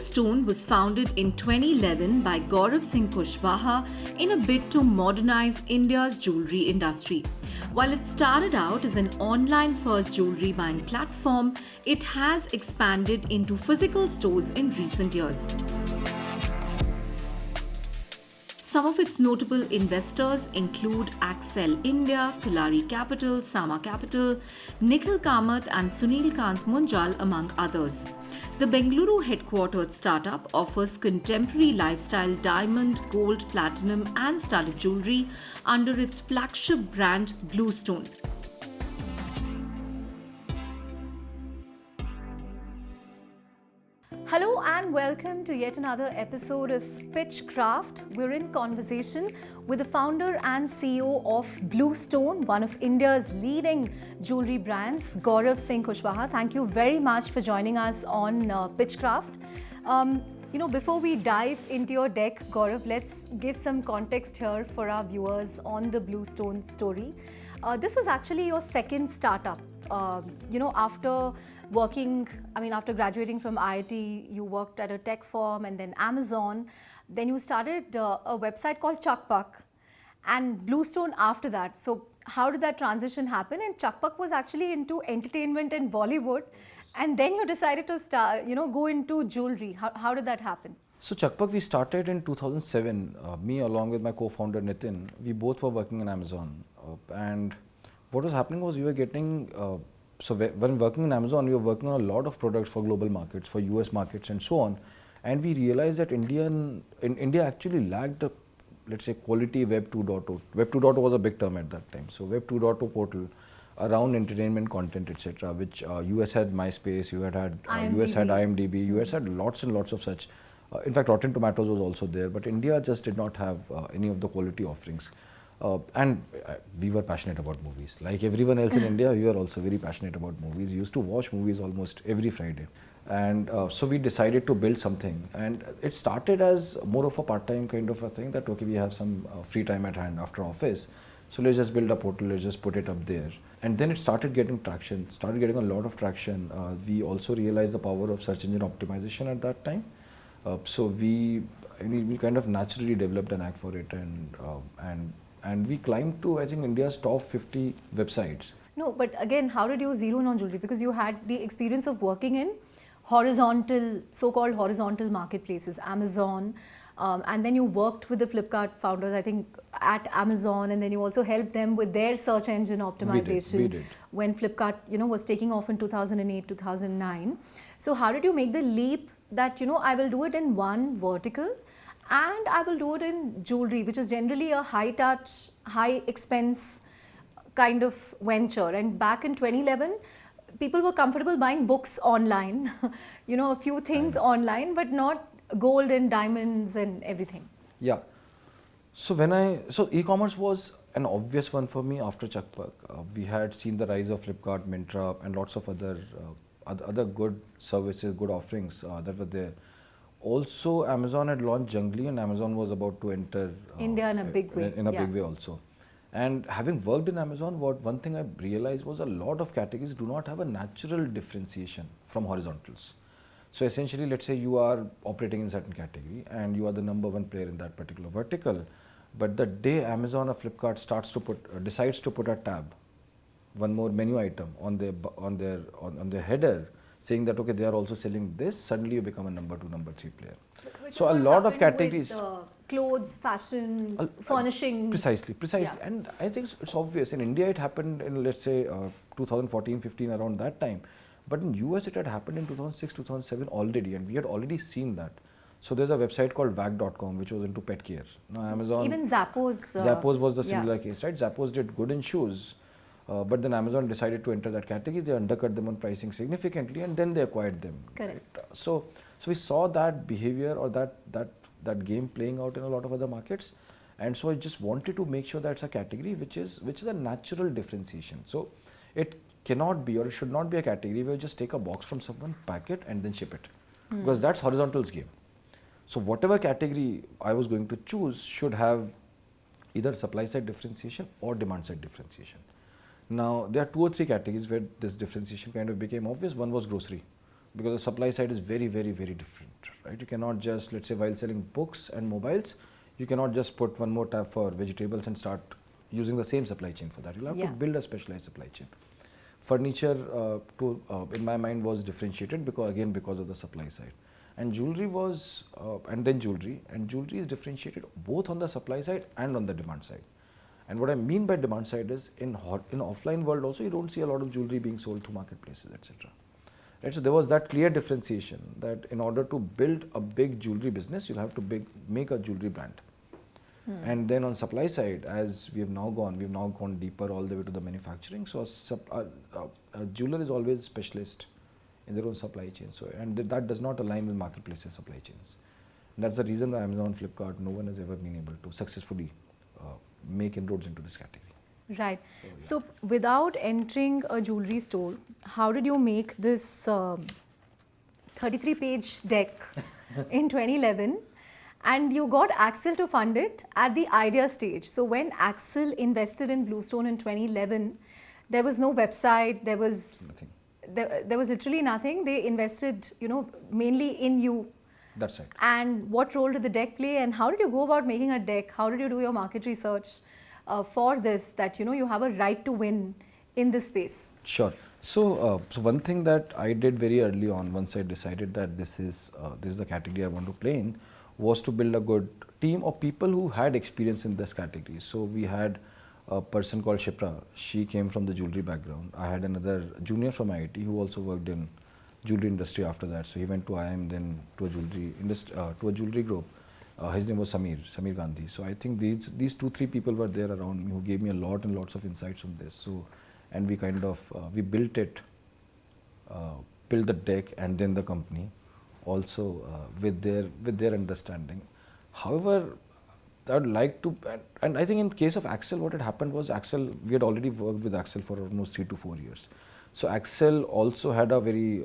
BlueStone was founded in 2011 by Gaurav Singh Kushwaha in a bid to modernize India's jewellery industry. While it started out as an online first jewellery buying platform, it has expanded into physical stores in recent years. Some of its notable investors include Accel India, Tulari Capital, Sama Capital, Nikhil Kamath and Sunil Kant Munjal among others. The Bengaluru headquartered startup offers contemporary lifestyle diamond, gold, platinum and studded jewellery under its flagship brand BlueStone. Hello and welcome to yet another episode of PitchCraft. We're in conversation with the founder and CEO of BlueStone, one of India's leading jewelry brands, Gaurav Singh Kushwaha. Thank you very much for joining us on PitchCraft. Before we dive into your deck, Gaurav, let's give some context here for our viewers on the BlueStone story. This was actually your second startup. After graduating from IIT, you worked at a tech firm and then Amazon. Then you started a website called Chakpak and BlueStone after that. So how did that transition happen? And Chakpak was actually into entertainment and Bollywood. And then you decided to go into jewelry. How did that happen? So Chakpak we started in 2007. Me along with my co-founder Nitin, we both were working in Amazon. And what was happening was we were getting when working in Amazon, we were working on a lot of products for global markets, for US markets and so on. And we realized that India actually lacked a, let's say, quality Web 2.0. Web 2.0 was a big term at that time. So Web 2.0 portal around entertainment content, etc., which US had MySpace, US had IMDb, US had lots and lots of such. In fact, Rotten Tomatoes was also there, but India just did not have any of the quality offerings. And we were passionate about movies. Like everyone else in India, we were also very passionate about movies. We used to watch movies almost every Friday. And so we decided to build something. And it started as more of a part-time kind of a thing that, okay, we have some free time at hand after office. So let's just build a portal, let's just put it up there. And then it started getting traction, started getting a lot of traction. We also realized the power of search engine optimization at that time. So we kind of naturally developed an knack for it and we climbed to, I think, India's top 50 websites. No, but again, how did you zero in on jewelry? Because you had the experience of working in horizontal, so-called horizontal marketplaces, Amazon, and then you worked with the Flipkart founders, I think, at Amazon, and then you also helped them with their search engine optimization. We did. When Flipkart, was taking off in 2008, 2009. So how did you make the leap that, I will do it in one vertical and I will do it in jewelry, which is generally a high touch, high expense kind of venture. And back in 2011, people were comfortable buying books online, a few things online, but not gold and diamonds and everything. Yeah. So e-commerce was an obvious one for me after Chakpak. We had seen the rise of Flipkart, Myntra and lots of other good services, good offerings that were there. Also, Amazon had launched Jewellery and Amazon was about to enter India in a big way. Big way also. And having worked in Amazon, one thing I realized was a lot of categories do not have a natural differentiation from horizontals. So essentially, let's say you are operating in certain category and you are the number one player in that particular vertical. But the day Amazon or Flipkart decides to put a tab, one more menu item on their header, saying that, okay, they are also selling this, suddenly you become a number 2, number 3 player. So a lot of categories. With, clothes, fashion, furnishings. Precisely. Yeah. And I think it's obvious. In India, it happened in, let's say, 2014-15, around that time. But in US, it had happened in 2006, 2007 already, and we had already seen that. So there's a website called wag.com, which was into pet care. Now Amazon... Even Zappos. Zappos was the similar case, right? Zappos did good in shoes. But then Amazon decided to enter that category. They undercut them on pricing significantly, and then they acquired them. Correct. Right? So we saw that behavior or that game playing out in a lot of other markets, and so I just wanted to make sure that's a category which is a natural differentiation. So it cannot be or it should not be a category where you just take a box from someone, pack it, and then ship it, because that's horizontal's game. So whatever category I was going to choose should have either supply side differentiation or demand side differentiation. Now, there are 2 or 3 categories where this differentiation kind of became obvious. One was grocery. because the supply side is very, very, very different, right? You cannot just, let's say, while selling books and mobiles, you cannot just put one more tab for vegetables and start using the same supply chain for that. You'll have to build a specialized supply chain. Furniture, in my mind, was differentiated because of the supply side. And jewelry was, and jewelry is differentiated both on the supply side and on the demand side. And what I mean by demand side is in offline world also, you don't see a lot of jewelry being sold to marketplaces, etc. Right? So there was that clear differentiation that in order to build a big jewelry business, you'll have to make a jewelry brand. And then on supply side, as we've now gone deeper all the way to the manufacturing. So a jeweler is always specialist in their own supply chain. So and that does not align with marketplaces supply chains. And that's the reason why Amazon, Flipkart, no one has ever been able to successfully make inroads into this category. Right. So without entering a jewelry store, how did you make this 33-page deck in 2011? And you got Accel to fund it at the idea stage. So when Accel invested in BlueStone in 2011, there was no website, there was nothing. There was literally nothing. They invested, mainly in you. That's right. And what role did the deck play? And how did you go about making a deck? How did you do your market research for this? That you have a right to win in this space. Sure. So one thing that I did very early on, once I decided that this is the category I want to play in, was to build a good team of people who had experience in this category. So we had a person called Shipra. She came from the jewelry background. I had another junior from IIT who also worked in jewelry industry after that. So he went to IIM, then to a jewelry industry, to a jewelry group. His name was Samir Gandhi. So I think these 2-3 people were there around me who gave me a lot and lots of insights on this. So, and we kind of we built the deck and then the company also with their understanding. However, I would like to, and I think in case of Accel, what had happened was Accel, we had already worked with Accel for almost 3 to 4 years. So Accel also had a very,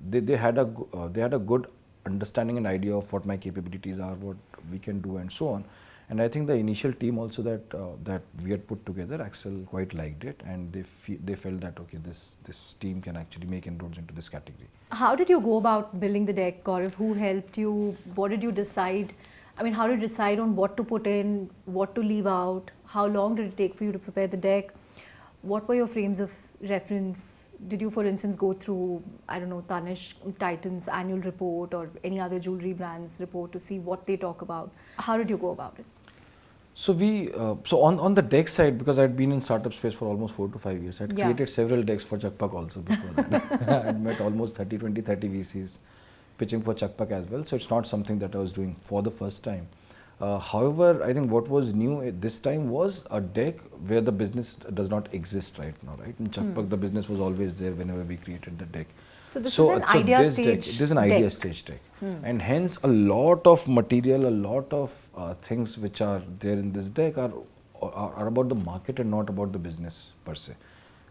they had a good understanding and idea of what my capabilities are, what we can do, and so on. And I think the initial team also that we had put together, Accel quite liked it, and they felt that okay, this team can actually make inroads into this category. How did you go about building the deck, Gaurav? Who helped you? What did you decide? I mean, how did you decide on what to put in, what to leave out? How long did it take for you to prepare the deck? What were your frames of reference? Did you, for instance, go through, I don't know, Tanishq, Titan's annual report or any other jewelry brand's report to see what they talk about? How did you go about it? So on the deck side, because I'd been in startup space for almost 4 to 5 years, I'd created several decks for Chakpak also before that. I'd met almost 30 VCs pitching for Chakpak as well. So it's not something that I was doing for the first time. However, I think what was new at this time was a deck where the business does not exist right now, right? In Chakpak, the business was always there whenever we created the deck. So this is an idea stage. This is an idea stage deck, and hence a lot of material, a lot of things which are there in this deck are about the market and not about the business per se.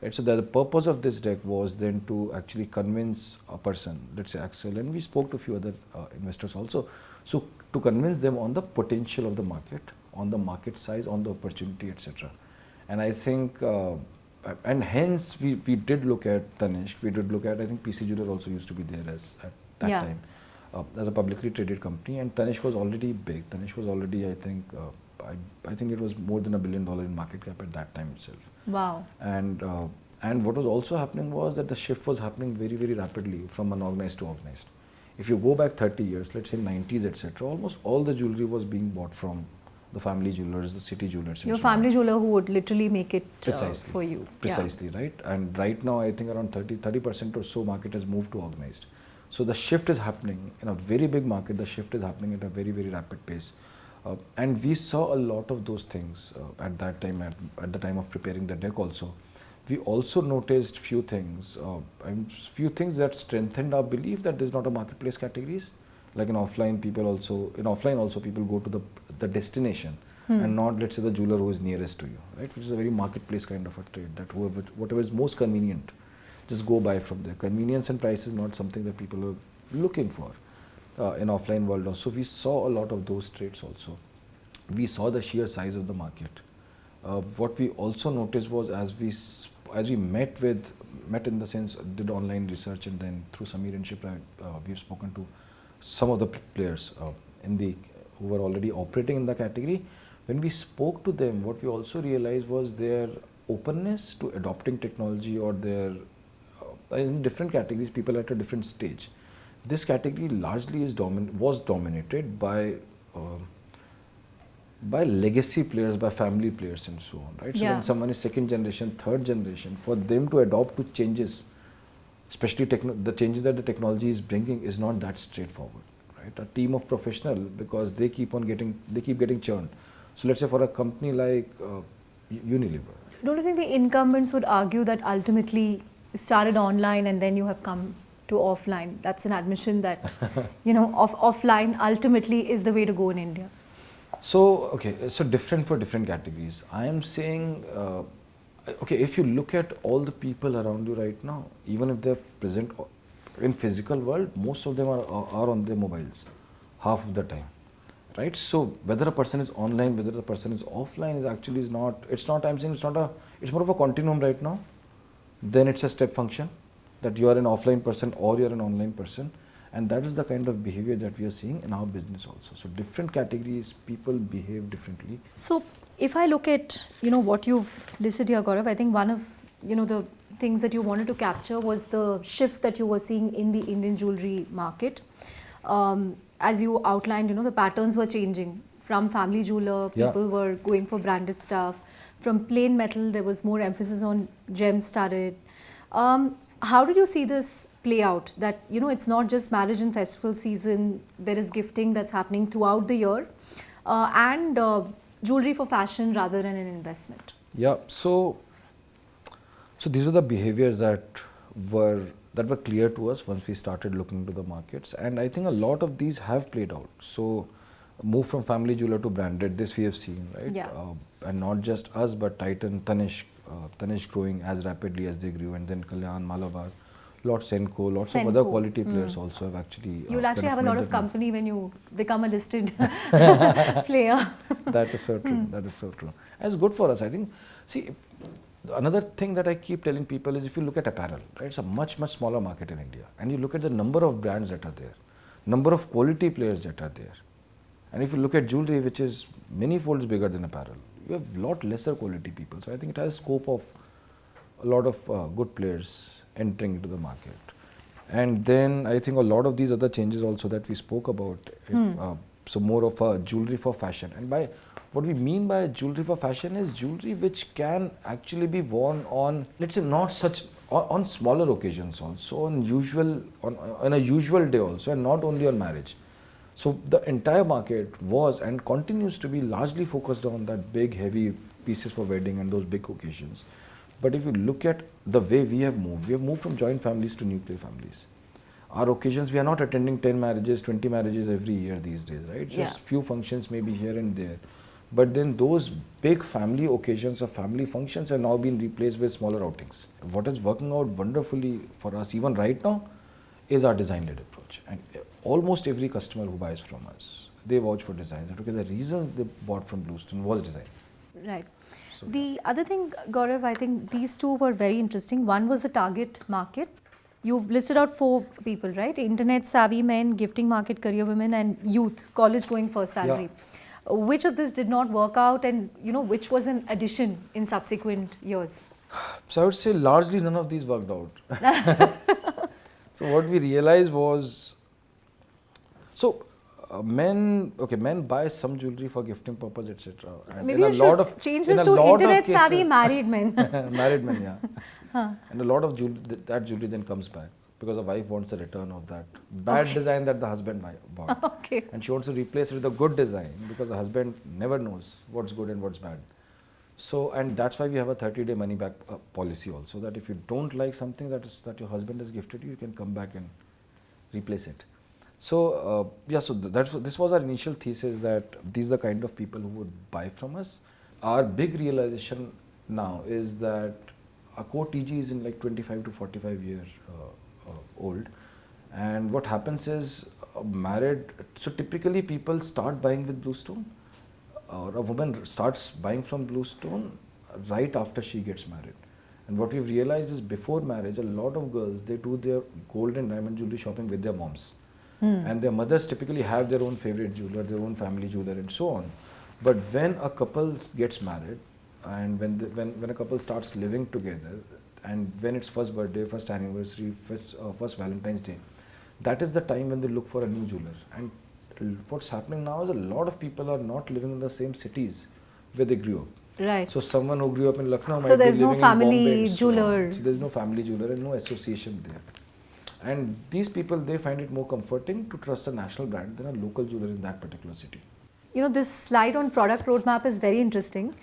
Right? So the purpose of this deck was then to actually convince a person, let's say Accel, and we spoke to a few other investors also. So to convince them on the potential of the market, on the market size, on the opportunity, etc. And I think, and hence we did look at Tanishq, we did look at, I think PC Jeweller also used to be there at that time as a publicly traded company, and Tanishq was already big. Tanishq was already, I think it was more than $1 billion in market cap at that time itself. Wow. And what was also happening was that the shift was happening very, very rapidly from unorganized to organized. If you go back 30 years, let's say 90s, etc., almost all the jewelry was being bought from the family jewelers, the city jewelers. Your family jeweler who would literally make it for you. Precisely, right? And right now, I think around 30% or so market has moved to organized. So the shift is happening in a very big market. The shift is happening at a very, very rapid pace. And we saw a lot of those things at that time, at the time of preparing the deck also. We also noticed few things that strengthened our belief that there's not a marketplace categories. Like in offline also people go to the destination and not, let's say, the jeweler who is nearest to you, right? Which is a very marketplace kind of a trade, that whatever is most convenient, just go buy from there. Convenience and price is not something that people are looking for in offline world also. We saw a lot of those trades also. We saw the sheer size of the market. What we also noticed was as we met in the sense did online research, and then through Sameer and Shipra, we've spoken to some of the players in the who were already operating in the category. When we spoke to them, what we also realized was their openness to adopting technology, or their in different categories, people at a different stage. This category largely was dominated by legacy players, by family players and so on, right? So Yeah. when someone is second generation, third generation, for them to adopt to changes, especially the changes that the technology is bringing, is not that straightforward, right? A team of professional, because they keep getting churned. So let's say for a company like Unilever. Don't you think the incumbents would argue that ultimately you started online and then you have come to offline? That's an admission that, offline ultimately is the way to go in India. So, okay, so different for different categories. I am saying, okay, if you look at all the people around you right now, even if they're present in physical world, most of them are on their mobiles half of the time, right? So whether a person is online, whether the person is offline is not, I'm saying it's more of a continuum right now. Then it's a step function that you are an offline person or you're an online person. And that is the kind of behavior that we are seeing in our business also. So different categories, people behave differently. So if I look at, what you've listed here, Gaurav, I think one of, the things that you wanted to capture was the shift that you were seeing in the Indian jewelry market. As you outlined, the patterns were changing. From family jeweler, people were going for branded stuff. From plain metal, there was more emphasis on gem-studded. How did you see this play out? That, it's not just marriage and festival season, there is gifting that's happening throughout the year, and jewelry for fashion rather than an investment. Yeah, so these were the behaviors that were clear to us once we started looking into the markets, and I think a lot of these have played out. So move from family jeweler to branded, this we have seen, right? Yeah. And not just us, but Titan, Tanishq growing as rapidly as they grew, and then Kalyan, Malabar, lots of other quality players also have actually. You'll actually have a lot of company when you become a listed player. That is so true. That is so true. And it's good for us, I think. See, another thing that I keep telling people is, if you look at apparel, right, it's a much smaller market in India, and you look at the number of brands that are there, number of quality players that are there, and if you look at jewelry, which is many folds bigger than apparel, you have lot lesser quality people. So I think it has scope of a lot of good players entering into the market. And then I think a lot of these other changes also that we spoke about, so more of a jewelry for fashion. And by what we mean by jewelry for fashion is jewelry which can actually be worn on, let's say, not such on smaller occasions also, on a usual day also, and not only on marriage. So the entire market was and continues to be largely focused on that big heavy pieces for wedding and those big occasions. But if you look at the way we have moved from joint families to nuclear families. Our occasions, we are not attending 10 marriages, 20 marriages every year these days, right? Just few functions maybe here and there. But then those big family occasions or family functions have now been replaced with smaller outings. What is working out wonderfully for us even right now is our design-led approach. And almost every customer who buys from us, they vouch for design. That, okay, the reasons they bought from BlueStone was design. Right. So the other thing, Gaurav, I think these two were very interesting. One was the target market. You've listed out 4 people, right? Internet savvy men, gifting market, career women, and youth, college going first salary. Yeah. Which of this did not work out, and which was an addition in subsequent years? So I would say largely none of these worked out. So what we realized was, men buy some jewelry for gifting purpose, etc. Maybe you should change this to internet savvy married men. Married men, yeah. And a lot of that jewelry then comes back because the wife wants a return of that bad design that the husband bought. Okay. And she wants to replace it with a good design because the husband never knows what's good and what's bad. So, and that's why we have a 30-day money back policy also, that if you don't like something that your husband has gifted you, you can come back and replace it. So, this was our initial thesis, that these are the kind of people who would buy from us. Our big realization now is that our core TG is in like 25 to 45 years old, and what happens is so typically people start buying with BlueStone or a woman starts buying from BlueStone right after she gets married. And what we've realized is before marriage, a lot of girls, they do their gold and diamond jewelry shopping with their moms. And their mothers typically have their own favorite jeweler, their own family jeweler and so on. But when a couple gets married and when a couple starts living together and when it's first birthday, first anniversary, first Valentine's Day, that is the time when they look for a new jeweler. And what's happening now is a lot of people are not living in the same cities where they grew up. Right. So someone who grew up in Lucknow So might be there's no living family in Bombay. jeweler. So there's no family jeweler and no association there. And these people, they find it more comforting to trust a national brand than a local jeweler in that particular city. You know, this slide on product roadmap is very interesting.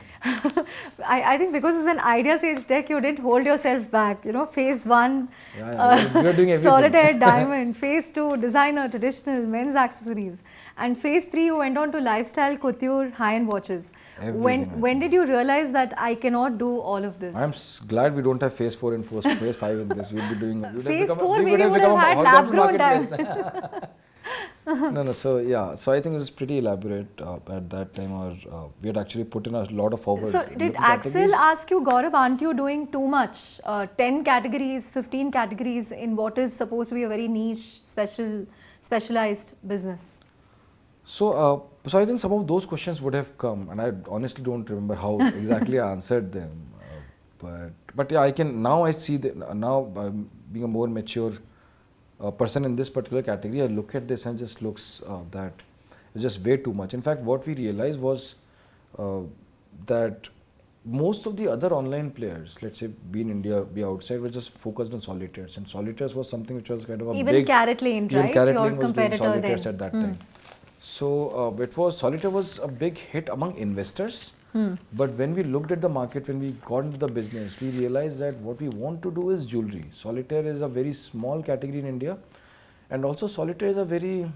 I think because it's an idea stage deck, you didn't hold yourself back. You know, phase 1, You're doing everything. solitaire diamond. Phase 2, designer, traditional, men's accessories. And phase 3, you went on to lifestyle, couture, high-end watches. When did you realize that I cannot do all of this? I'm glad we don't have phase 4 and phase 5 in this. We'll be doing... Phase 4, maybe would have had lab-grown diamond. No. So I think it was pretty elaborate at that time. Or we had actually put in a lot of forward. So did Accel ask you, Gaurav, aren't you doing too much? 10 categories, 15 categories in what is supposed to be a very niche, specialized business? So I think some of those questions would have come, and I honestly don't remember how exactly I answered them. But yeah, I see that now being a more mature person in this particular category, I look at this and just looks that it's just way too much. In fact, what we realized was that most of the other online players, let's say be in India, be outside, were just focused on solitaires, and solitaires was something which was kind of a even big... Carrot Lane, right? Carrot Your Lane was doing competitor solitaires then. at that time. So solitaire was a big hit among investors. But when we looked at the market, when we got into the business, we realized that what we want to do is jewelry. Solitaire is a very small category in India, and also solitaire is a very,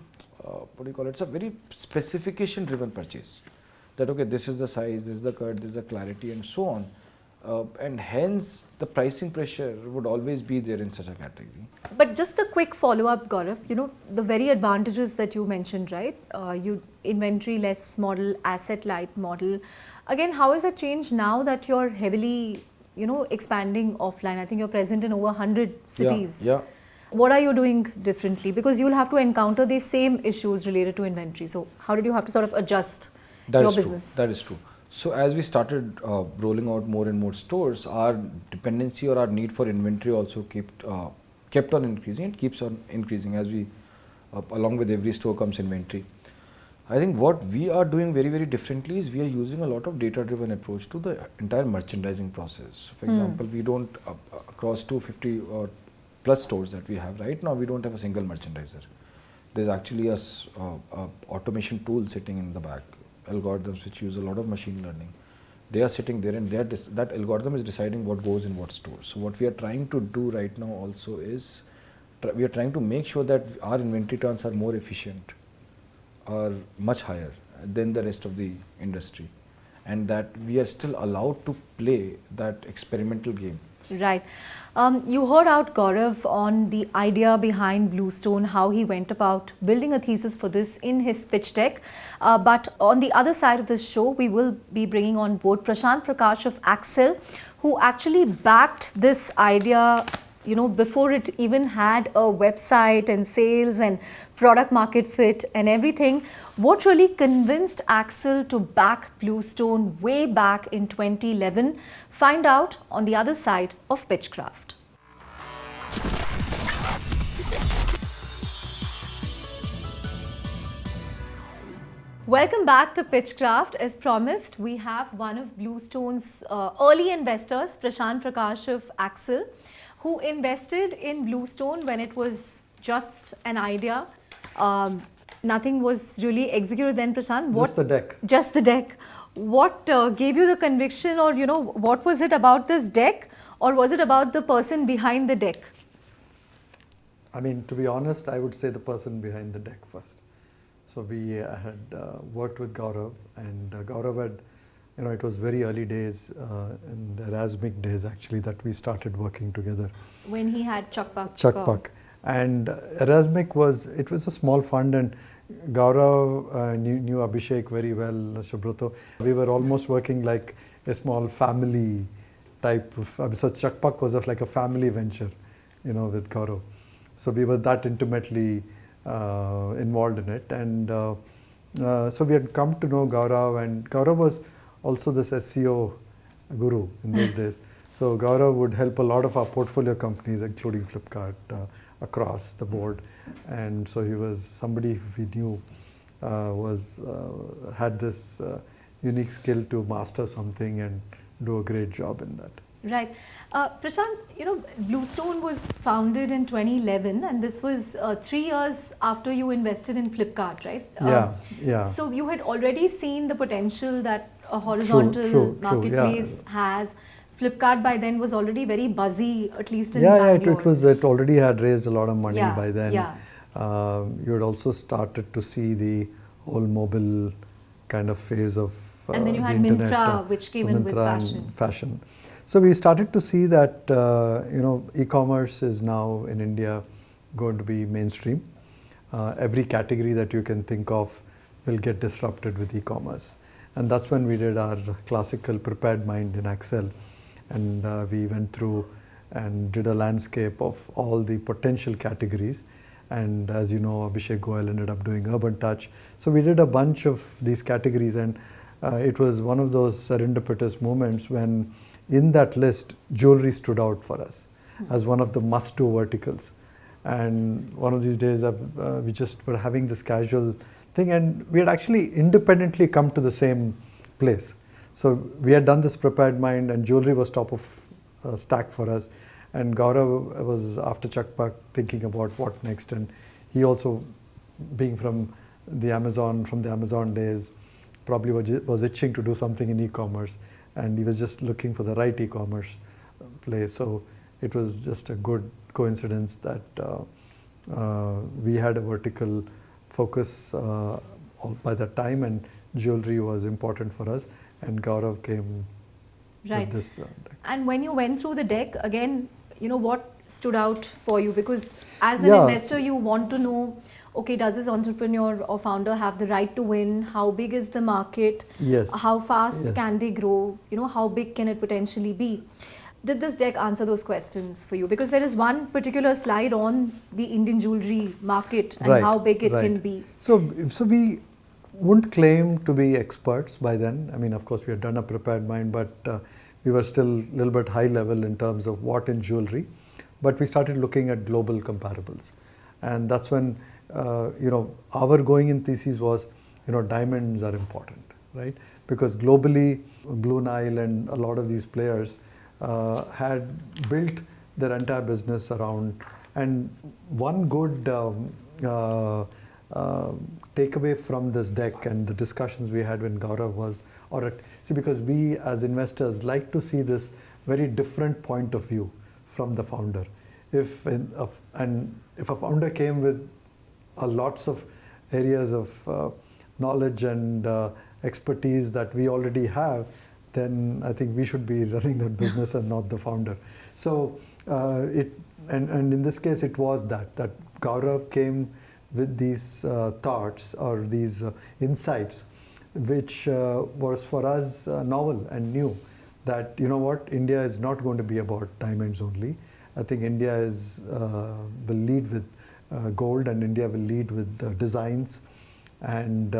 it's a very specification driven purchase. That okay, this is the size, this is the cut, this is the clarity and so on. And hence the pricing pressure would always be there in such a category. But just a quick follow-up, Gaurav, you know, the very advantages that you mentioned, right? You inventory less model, asset light model. Again, how has it changed now that you're heavily, you know, expanding offline? I think you're present in over 100 cities. Yeah. What are you doing differently? Because you'll have to encounter these same issues related to inventory. So how did you have to sort of adjust your business? That is true. So as we started rolling out more and more stores, our dependency or our need for inventory also kept on increasing. It keeps on increasing as we, along with every store comes inventory. I think what we are doing very, very differently is we are using a lot of data-driven approach to the entire merchandising process. For example, we don't, across 250 or plus stores that we have right now, we don't have a single merchandiser. There's actually a automation tool sitting in the back, algorithms which use a lot of machine learning. They are sitting there and that algorithm is deciding what goes in what store. So what we are trying to do right now also is, we are trying to make sure that our inventory turns are more efficient, are much higher than the rest of the industry, and that we are still allowed to play that experimental game. Right. You heard out Gaurav on the idea behind BlueStone, how he went about building a thesis for this in his pitch deck. But on the other side of the show, we will be bringing on board Prashanth Prakash of Accel, who actually backed this idea, you know, before it even had a website and sales and product market fit and everything. What really convinced Accel to back BlueStone way back in 2011? Find out on the other side of PitchCraft. Welcome back to PitchCraft. As promised, we have one of BlueStone's early investors, Prashanth Prakash of Accel, who invested in BlueStone when it was just an idea. Nothing was really executed then, Prashanth. Just the deck. Just the deck. What gave you the conviction, or you know, what was it about this deck, or was it about the person behind the deck? I mean, to be honest, I would say the person behind the deck first. So we had worked with Gaurav, and Gaurav had, you know, it was very early days, in the Erasmic days actually, that we started working together. When he had Chakpak. Chakpak. And Erasmic was a small fund, and Gaurav knew Abhishek very well, Subrato. We were almost working like a small family type of, so Chakpak was like a family venture, with Gaurav. So we were that intimately involved in it. And so we had come to know Gaurav, and Gaurav was also this SEO guru in those days. So Gaurav would help a lot of our portfolio companies, including Flipkart, across the board. And so he was somebody we knew had this unique skill to master something and do a great job in that. Right. Prashanth, BlueStone was founded in 2011, and this was 3 years after you invested in Flipkart, right? Yeah. So you had already seen the potential that a horizontal marketplace has. Flipkart by then was already very buzzy, at least in Bangalore. It already had raised a lot of money by then. Yeah. You had also started to see the whole mobile kind of phase of and then you had internet, Myntra, which came in with fashion. So we started to see that e-commerce is now in India going to be mainstream. Every category that you can think of will get disrupted with e-commerce. And that's when we did our classical prepared mind in Accel. And we went through and did a landscape of all the potential categories. And as you know, Abhishek Goyal ended up doing Urban Touch. So we did a bunch of these categories, and it was one of those serendipitous moments when in that list, jewelry stood out for us as one of the must-do verticals. And one of these days, we just were having this casual thing, and we had actually independently come to the same place. So we had done this prepared mind, and jewelry was top of stack for us. And Gaurav was after Chakpak thinking about what next, and he also, being from the Amazon days, probably was itching to do something in e-commerce, and he was just looking for the right e-commerce place. So it was just a good coincidence that we had a vertical focus by that time, and jewelry was important for us, and Gaurav came with this deck. And when you went through the deck, again, what stood out for you? Because as an investor, you want to know, okay, does this entrepreneur or founder have the right to win? How big is the market? Yes. How fast can they grow? How big can it potentially be? Did this deck answer those questions for you? Because there is one particular slide on the Indian jewelry market and how big it can be. So we wouldn't claim to be experts by then. I mean, of course, we had done a prepared mind, but we were still a little bit high level in terms of what in jewelry. But we started looking at global comparables. And that's when, our going in thesis was, diamonds are important, right? Because globally, Blue Nile and a lot of these players had built their entire business around. And one good takeaway from this deck and the discussions we had when Gaurav was, because we as investors like to see this very different point of view from the founder. If a founder came with lots of areas of knowledge and expertise that we already have, then I think we should be running that business and not the founder. So and in this case it was that Gaurav came with these thoughts or these insights, which was for us novel and new. That India is not going to be about diamonds only. I think India will lead with gold, and India will lead with designs, and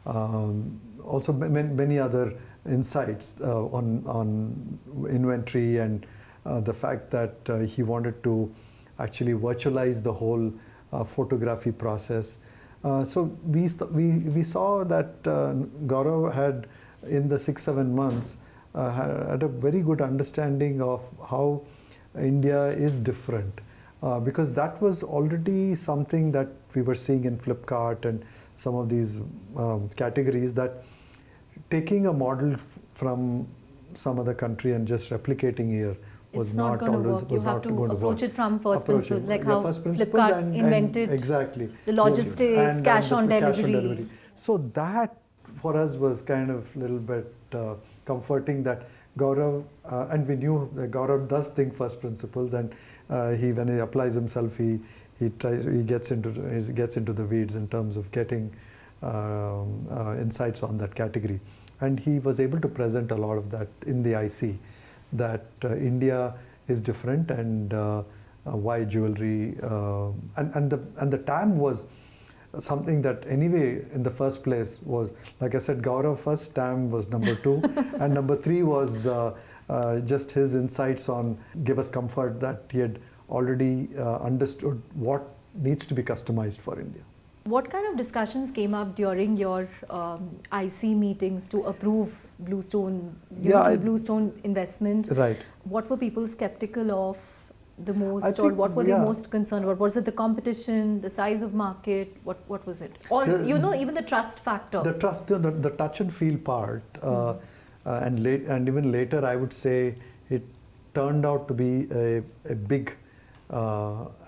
also many other insights on inventory, and the fact that he wanted to actually virtualize the whole photography process. So we saw that Gaurav had, in the 6-7 months, had a very good understanding of how India is different, because that was already something that we were seeing in Flipkart and some of these categories, that taking a model from some other country and just replicating here was not always work. You have to approach it from first principles, like how Flipkart invented the logistics, cash on delivery. So that for us was kind of a little bit comforting, that Gaurav, and we knew that Gaurav does think first principles, and when he applies himself, he he gets into the weeds in terms of getting insights on that category. And he was able to present a lot of that in the IC, that India is different, and why jewelry, and the TAM was something that anyway in the first place was, like I said, Gaurav first TAM was number 2 and number 3 was just his insights on give us comfort that he had already understood what needs to be customized for India. What kind of discussions came up during your IC meetings to approve BlueStone, BlueStone investment? Right. What were people skeptical of the most, or what were they most concerned about? Was it the competition, the size of market? What was it? Or even the trust factor. The trust, the touch and feel part, and even later, I would say it turned out to be a big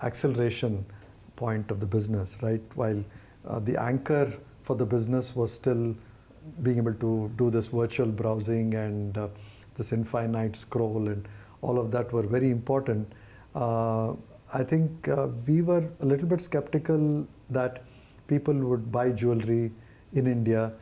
acceleration point of the business, right? While the anchor for the business was still being able to do this virtual browsing and this infinite scroll, and all of that were very important. I think we were a little bit skeptical that people would buy jewelry in India,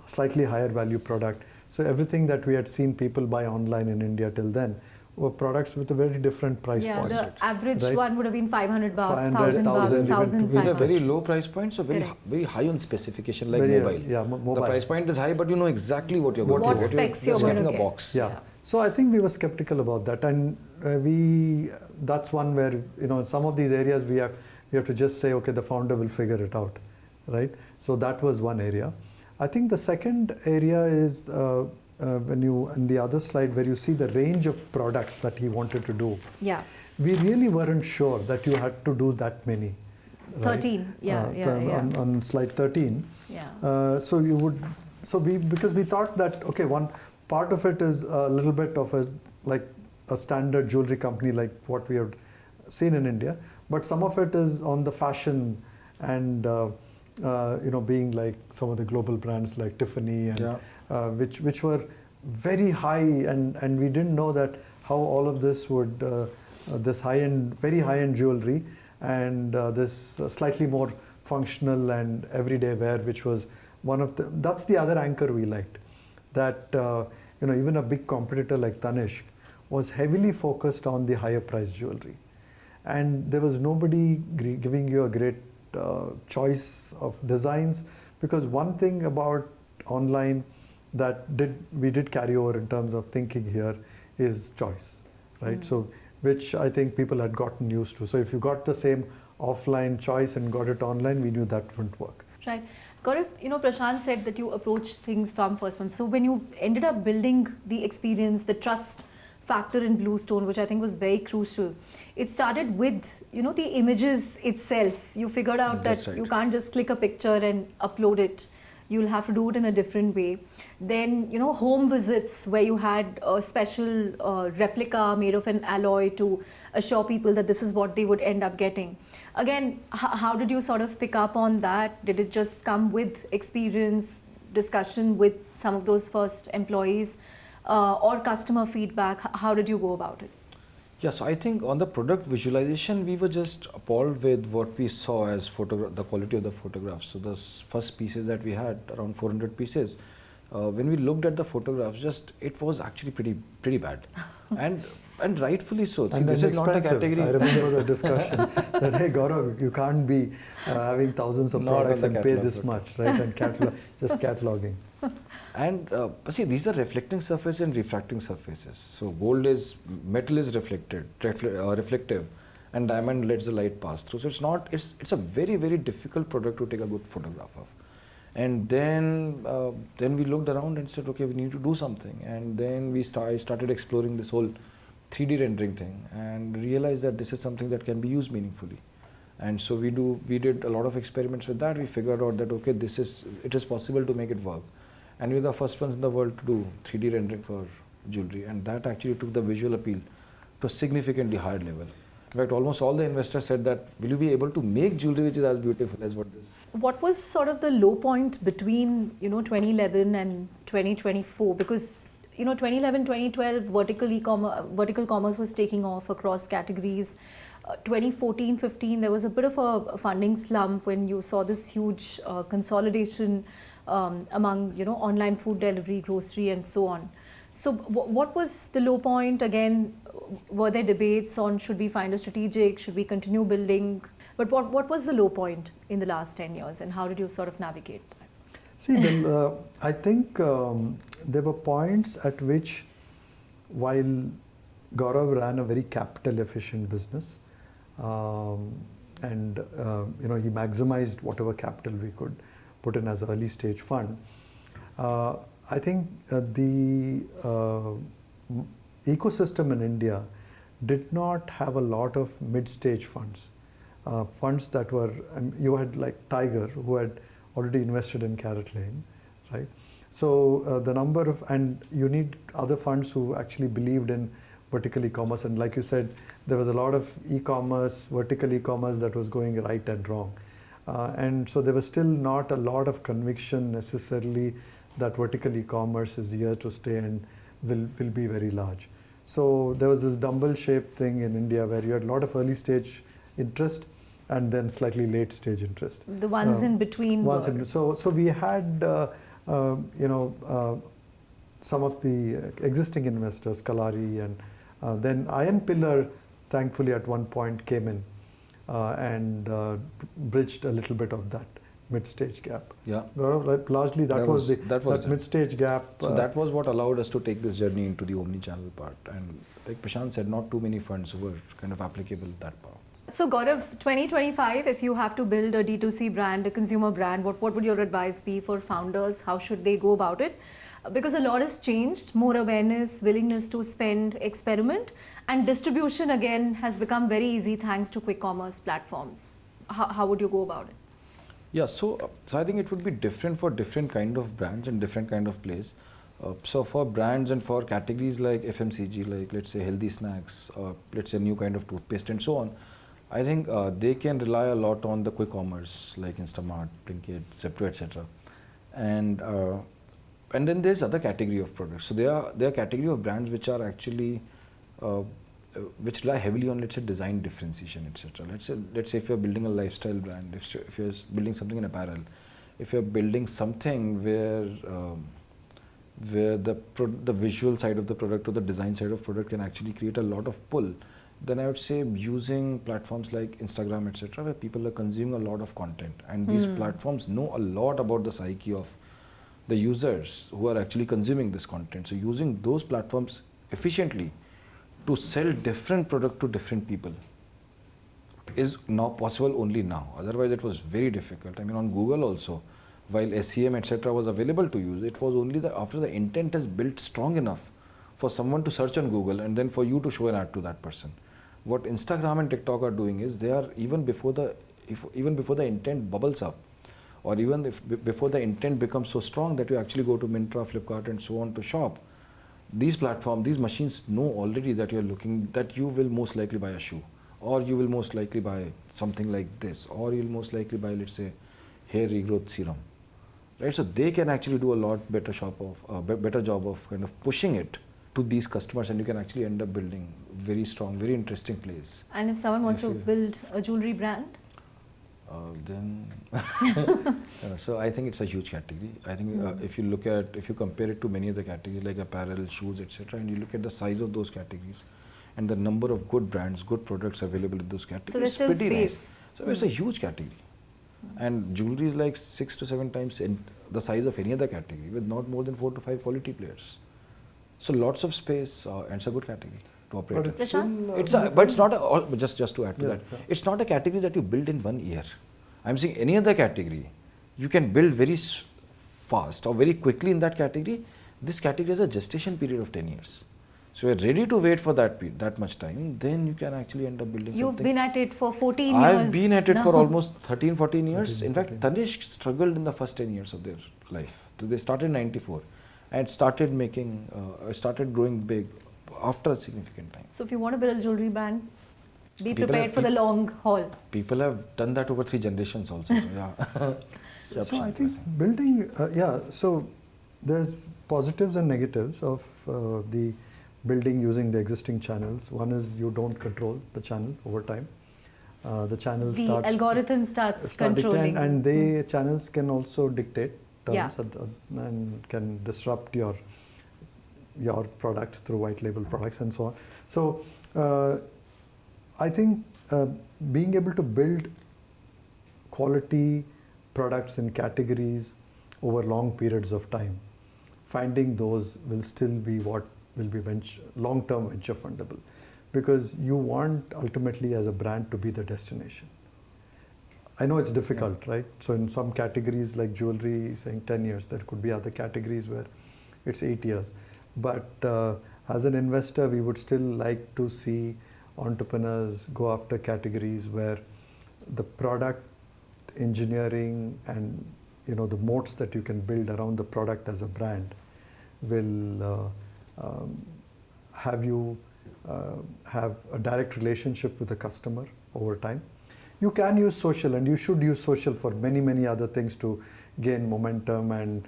slightly higher value product. So everything that we had seen people buy online in India till then were products with a very different price point. Yeah, the average one would have been $500, 500, $1,000, 1,000, with a very low price point, so very high on specification, like mobile. Mobile. The price point is high, but you know exactly what you're going to get. What specs you're going to get. A box. Yeah. So I think we were skeptical about that, and that's one where some of these areas we have to just say, okay, the founder will figure it out, right? So that was one area. I think the second area is when you, in the other slide where you see the range of products that he wanted to do. Yeah. We really weren't sure that you had to do that many. Right? 13. On slide 13. Yeah. Because we thought that, okay, one part of it is a little bit of a standard jewelry company like what we have seen in India, but some of it is on the fashion and being like some of the global brands like Tiffany and which were very high, and we didn't know that how all of this would this very high-end jewelry and this slightly more functional and everyday wear, which was that's the other anchor we liked, that even a big competitor like Tanishq was heavily focused on the higher price jewelry, and there was nobody giving you a great choice of designs, because one thing about online that we did carry over in terms of thinking here is choice, right? So which I think people had gotten used to. So if you got the same offline choice and got it online, we knew that wouldn't work. Right. Gaurav, Prashanth said that you approach things from first one. So when you ended up building the experience, the trust factor in BlueStone, which I think was very crucial, it started with, the images itself. You figured out that you can't just click a picture and upload it. You'll have to do it in a different way. Then, home visits where you had a special replica made of an alloy to assure people that this is what they would end up getting. Again, how did you sort of pick up on that? Did it just come with experience, discussion with some of those first employees, or customer feedback? How did you go about it? Yeah, so I think on the product visualization, we were just appalled with what we saw as the quality of the photographs. So the first pieces that we had, around 400 pieces, when we looked at the photographs, it was actually pretty bad, and rightfully so. See, and this is not a category. I remember the discussion that, hey Gaurav, you can't be having thousands of products and pay this much, right? And just cataloging. And see, these are reflecting surfaces and refracting surfaces. So metal is reflective, and diamond lets the light pass through. So it's a very, very difficult product to take a good photograph of. And then we looked around and said, okay, we need to do something. And then I started exploring this whole 3D rendering thing and realized that this is something that can be used meaningfully. And so we did a lot of experiments with that. We figured out that, okay, it is possible to make it work. And we were the first ones in the world to do 3D rendering for jewelry, and that actually took the visual appeal to a significantly higher level. In fact, almost all the investors said that, will you be able to make jewelry which is as beautiful as what this? What was sort of the low point between 2011 and 2024? Because 2011, 2012, vertical commerce was taking off across categories. 2014, 15, there was a bit of a funding slump when you saw this huge consolidation among, online food delivery, grocery, and so on. So what was the low point? Again, were there debates on should we find a strategic, should we continue building? But what was the low point in the last 10 years, and how did you sort of navigate that? See, I think there were points at which, while Gaurav ran a very capital efficient business, and he maximized whatever capital we could put in as an early stage fund. I think the ecosystem in India did not have a lot of mid-stage funds. Funds that were, you had like Tiger, who had already invested in Carrot Lane, right? So the number of, and you need other funds who actually believed in vertical e-commerce. And like you said, there was a lot of e-commerce, vertical e-commerce that was going right and wrong. And so there was still not a lot of conviction necessarily that vertical e-commerce is here to stay and will be very large. So there was this dumbbell-shaped thing in India where you had a lot of early stage interest and then slightly late stage interest. The ones in between. So we had some of the existing investors, Kalari, and then Iron Pillar, thankfully at one point came in and bridged a little bit of that mid-stage gap. Yeah. Largely that was the mid-stage gap. So that was what allowed us to take this journey into the omni-channel part. And like Prashanth said, not too many funds were kind of applicable that part. So Gaurav, 2025, if you have to build a D2C brand, a consumer brand, what would your advice be for founders? How should they go about it? Because a lot has changed, more awareness, willingness to spend, experiment, and distribution again has become very easy thanks to quick commerce platforms. How would you go about it? Yeah, so I think it would be different for different kind of brands and different kind of place. So for brands and for categories like FMCG, like let's say healthy snacks, or let's say new kind of toothpaste and so on, I think they can rely a lot on the quick commerce like Instamart, Blinkit, Zepto, etc. And then there's other category of products. So there are category of brands which are actually which rely heavily on, let's say, design differentiation, etc. Let's say if you're building a lifestyle brand, if you're building something in apparel, if you're building something where the visual side of the product or the design side of product can actually create a lot of pull, then I would say using platforms like Instagram, etc., where people are consuming a lot of content, and these platforms know a lot about the psyche of the users who are actually consuming this content. So using those platforms efficiently to sell different product to different people is now possible only now. Otherwise it was very difficult. I mean, on Google also, while SEM, etc. was available to use, it was only after the intent is built strong enough for someone to search on Google and then for you to show an ad to that person. What Instagram and TikTok are doing is they are even before the intent bubbles up, or even before the intent becomes so strong that you actually go to Myntra, Flipkart and so on to shop, these platforms, these machines know already that you will most likely buy a shoe, or you will most likely buy something like this, or you'll most likely buy, let's say, hair regrowth serum, right? So they can actually do a lot better job of kind of pushing it to these customers, and you can actually end up building very strong, very interesting place. And if someone wants to build a jewelry brand? So I think it's a huge category. I think if you compare it to many other categories like apparel, shoes, etc., and you look at the size of those categories and the number of good brands, good products available in those categories, so there's still pretty space. Nice. So it's a huge category. And jewelry is like 6 to 7 times the size of any other category with not more than 4 to 5 quality players. So lots of space and it's a good category to operate. But it's still, just to add to that, yeah. It's not a category that you build in 1 year. I'm saying any other category, you can build very fast or very quickly in that category. This category has a gestation period of 10 years. So you're ready to wait for that much time, then you can actually end up building something. You've been at it for 14 years. I've been at it for almost 13, 14 years. In fact, Tanishq struggled in the first 10 years of their life. So they started in 94 and started growing big after a significant time. So if you want to build a jewelry brand, be prepared for the long haul. People have done that over 3 generations also. So yeah. So I think building, so there's positives and negatives of the building using the existing channels. One is you don't control the channel over time. The channel The starts algorithm starts start controlling. dictate, and the channels can also dictate terms Yeah. and can disrupt your products through white label products and so on. So I think being able to build quality products in categories over long periods of time, finding those will still be what will be long-term venture fundable, because you want ultimately as a brand to be the destination. I know it's difficult, right? So in some categories like jewelry, saying 10 years, there could be other categories where it's 8 years. But as an investor, we would still like to see entrepreneurs go after categories where the product engineering and the moats that you can build around the product as a brand will have you have a direct relationship with the customer over time. You can use social, and you should use social for many other things to gain momentum and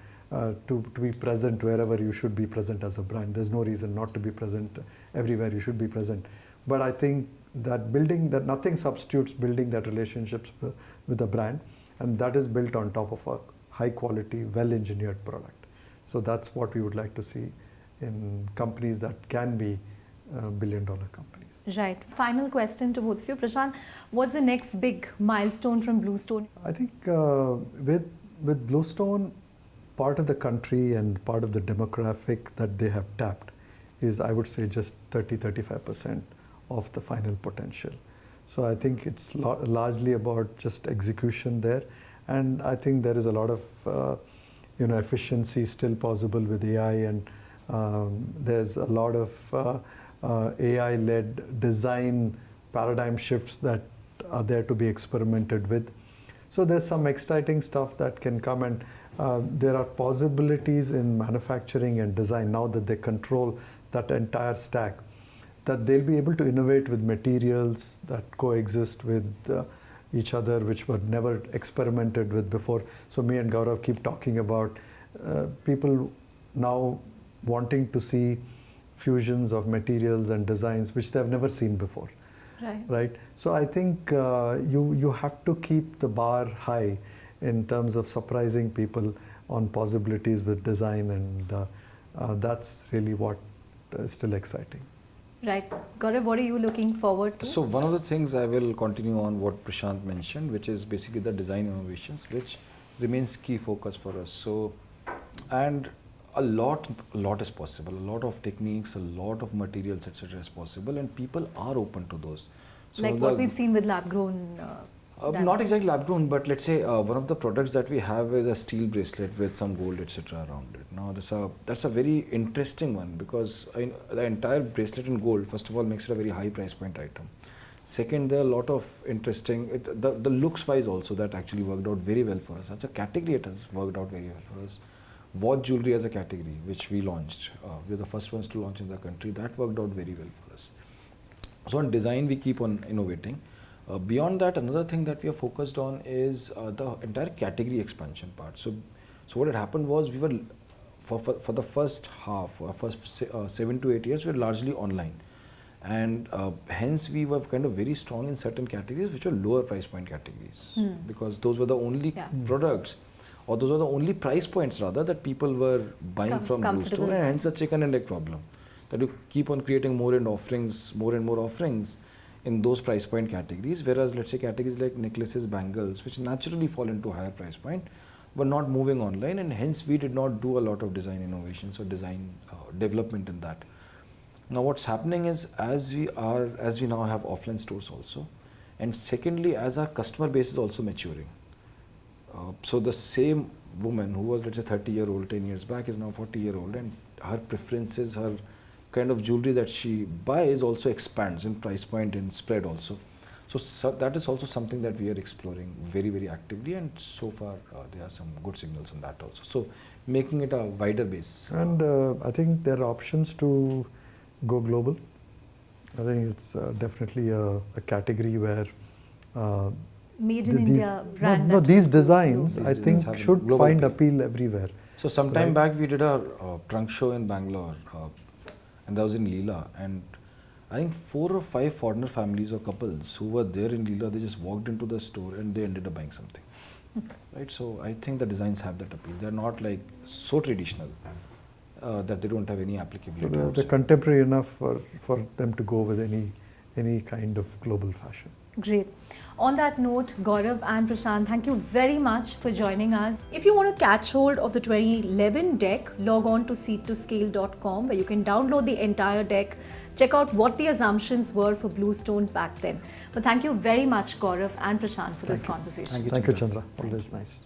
to be present wherever you should be present as a brand. There's no reason not to be present everywhere you should be present. But I think that nothing substitutes building that relationships with the brand, and that is built on top of a high quality, well engineered product. So that's what we would like to see in companies that can be billion-dollar companies. Right. Final question to both of you. Prashant, what's the next big milestone from BlueStone? I think with BlueStone, part of the country and part of the demographic that they have tapped is, I would say, just 30-35% of the final potential. So I think it's largely about just execution there, and I think there is a lot of efficiency still possible with AI, and there's a lot of AI-led design paradigm shifts that are there to be experimented with. So there's some exciting stuff that can come, and there are possibilities in manufacturing and design now that they control that entire stack, that they'll be able to innovate with materials that coexist with each other, which were never experimented with before. So me and Gaurav keep talking about people now wanting to see fusions of materials and designs which they've never seen before. Right? So I think you have to keep the bar high in terms of surprising people on possibilities with design, and that's really what is still exciting. Right. Gaurav, what are you looking forward to? So one of the things I will continue on what Prashant mentioned, which is basically the design innovations, which remains key focus for us. So, and a lot is possible. A lot of techniques, a lot of materials, etc. is possible, and people are open to those. So like what we've seen with lab-grown. Not exactly lab-grown, but let's say one of the products that we have is a steel bracelet with some gold, etc. around it. Now that's a very interesting one, because the entire bracelet in gold, first of all, makes it a very high price point item. Second, there are a lot of interesting, the looks wise also, that actually worked out very well for us. As a category, it has worked out very well for us. Watch jewelry as a category, which we launched, we were the first ones to launch in the country, that worked out very well for us. So on design, we keep on innovating. Beyond that, another thing that we are focused on is the entire category expansion part. So what had happened was, we were, for the first half, first 7 to 8 years, we were largely online. And hence we were kind of very strong in certain categories which were lower price point categories, because those were the only products, or those were the only price points rather, that people were buying from BlueStone, and hence the chicken and egg problem, that you keep on creating more and more offerings in those price point categories, whereas let's say categories like necklaces, bangles, which naturally fall into higher price point, were not moving online, and hence we did not do a lot of design innovations or design development in that. Now what's happening is, as we now have offline stores also, and secondly, as our customer base is also maturing. So the same woman who was, let's say, 30-year-old 10 years back is now 40-year-old, and her preferences, her kind of jewelry that she buys also expands in price point and spread also. So that is also something that we are exploring very actively, and so far there are some good signals on that also. So making it a wider base. And I think there are options to go global. I think it's definitely a category where Made in India brand. These designs, I think, should find appeal everywhere. So sometime Right. back we did a trunk show in Bangalore, and that was in Leela, and I think 4 or 5 foreigner families or couples who were there in Leela, they just walked into the store and they ended up buying something. Right, so I think the designs have that appeal. They're not like so traditional that they don't have any So applicability. they're outside. contemporary enough for them to go with any kind of global fashion. Great. On that note, Gaurav and Prashanth, thank you very much for joining us. If you want to catch hold of the 2011 deck, log on to seedtoscale.com where you can download the entire deck, check out what the assumptions were for BlueStone back then. But thank you very much, Gaurav and Prashanth, for this conversation. Thank you, Chandra. Always nice.